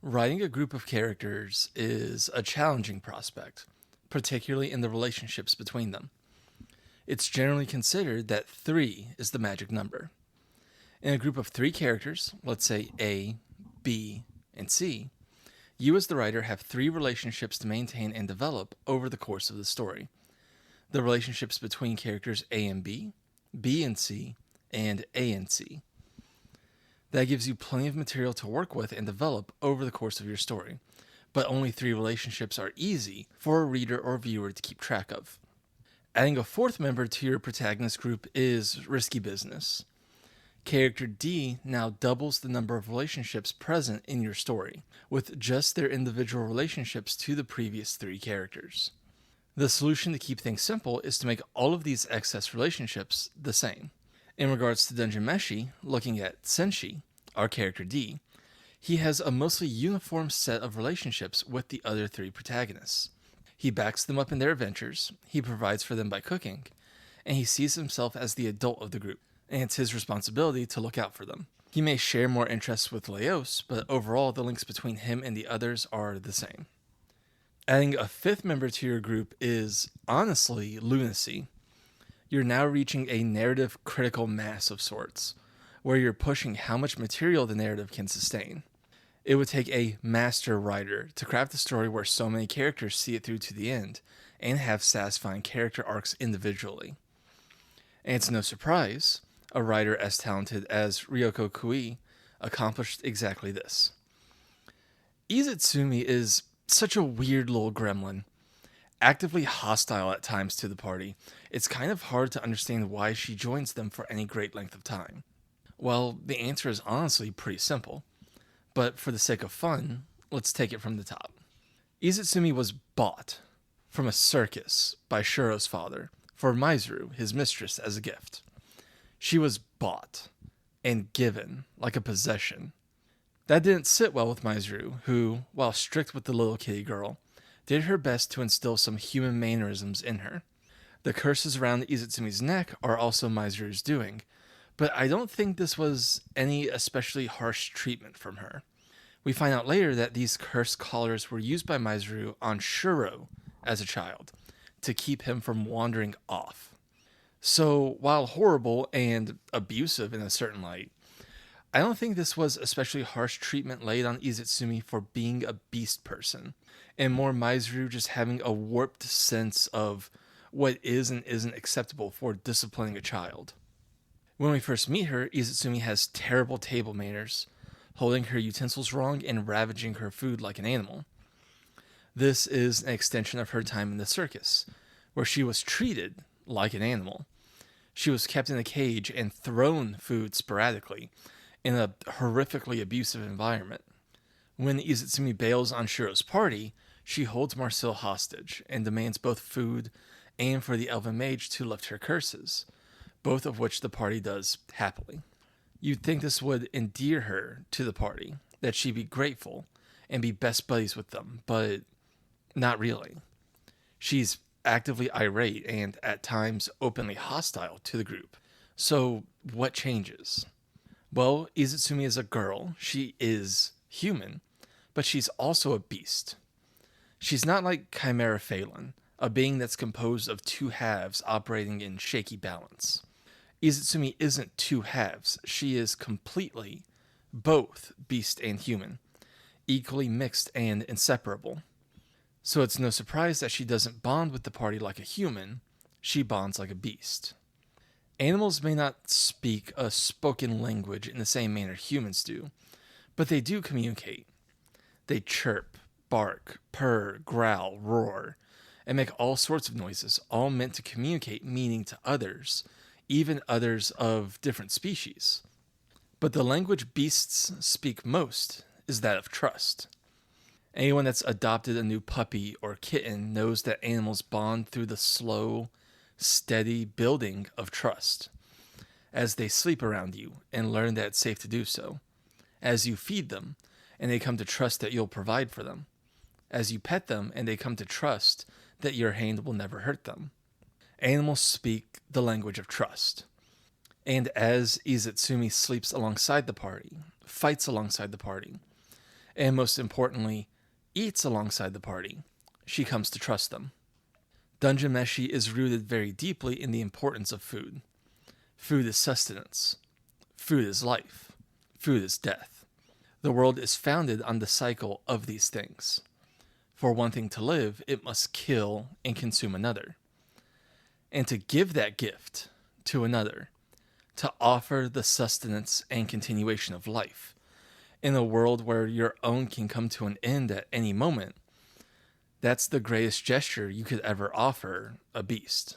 Writing a group of characters is a challenging prospect, particularly in the relationships between them. It's generally considered that 3 is the magic number. In a group of 3 characters, let's say A, B, and C, you as the writer have 3 relationships to maintain and develop over the course of the story. The relationships between characters A and B and C, and A and C. That gives you plenty of material to work with and develop over the course of your story, but only 3 relationships are easy for a reader or viewer to keep track of. Adding a 4th member to your protagonist group is risky business. Character D now doubles the number of relationships present in your story, with just their individual relationships to the previous 3 characters. The solution to keep things simple is to make all of these excess relationships the same. In regards to Dungeon Meshi, looking at Senshi, our character D, he has a mostly uniform set of relationships with the other 3 protagonists. He backs them up in their adventures, he provides for them by cooking, and he sees himself as the adult of the group, and it's his responsibility to look out for them. He may share more interests with Laos, but overall the links between him and the others are the same. Adding a 5th member to your group is, honestly, lunacy. You're now reaching a narrative critical mass of sorts, where you're pushing how much material the narrative can sustain. It would take a master writer to craft a story where so many characters see it through to the end, and have satisfying character arcs individually. And it's no surprise, a writer as talented as Ryoko Kui accomplished exactly this. Izutsumi is such a weird little gremlin. Actively hostile at times to the party, it's kind of hard to understand why she joins them for any great length of time. Well, the answer is honestly pretty simple, but for the sake of fun, let's take it from the top. Izutsumi was bought from a circus by Shuro's father for Maizuru, his mistress, as a gift. She was bought and given like a possession. That didn't sit well with Maizuru, who, while strict with the little kitty girl, did her best to instill some human mannerisms in her. The curses around Izutsumi's neck are also Maizuru's doing, but I don't think this was any especially harsh treatment from her. We find out later that these curse collars were used by Maizuru on Shuro as a child, to keep him from wandering off. So, while horrible and abusive in a certain light, I don't think this was especially harsh treatment laid on Izutsumi for being a beast person, and more Maizuru just having a warped sense of what is and isn't acceptable for disciplining a child. When we first meet her, Izutsumi has terrible table manners, holding her utensils wrong and ravaging her food like an animal. This is an extension of her time in the circus, where she was treated like an animal. She was kept in a cage and thrown food sporadically, in a horrifically abusive environment. When Izutsumi bails on Shuro's party, she holds Marcel hostage and demands both food and for the elven mage to lift her curses, both of which the party does happily. You'd think this would endear her to the party, that she'd be grateful and be best buddies with them, but not really. She's actively irate and, at times, openly hostile to the group. So, what changes? Well, Izutsumi is a girl. She is human, but she's also a beast. She's not like Chimera Phelan, a being that's composed of 2 halves operating in shaky balance. Izutsumi isn't 2 halves. She is completely both beast and human, equally mixed and inseparable. So it's no surprise that she doesn't bond with the party like a human, she bonds like a beast. Animals may not speak a spoken language in the same manner humans do, but they do communicate. They chirp, bark, purr, growl, roar, and make all sorts of noises, all meant to communicate meaning to others, even others of different species. But the language beasts speak most is that of trust. Anyone that's adopted a new puppy or kitten knows that animals bond through the slow, steady building of trust. As they sleep around you and learn that it's safe to do so. As you feed them and they come to trust that you'll provide for them. As you pet them and they come to trust that your hand will never hurt them. Animals speak the language of trust. And as Izutsumi sleeps alongside the party, fights alongside the party, and most importantly, eats alongside the party. She comes to trust them. Dungeon Meshi is rooted very deeply in the importance of food. Food is sustenance. Food is life. Food is death. The world is founded on the cycle of these things. For one thing to live, it must kill and consume another. And to give that gift to another, to offer the sustenance and continuation of life, in a world where your own can come to an end at any moment, that's the greatest gesture you could ever offer a beast.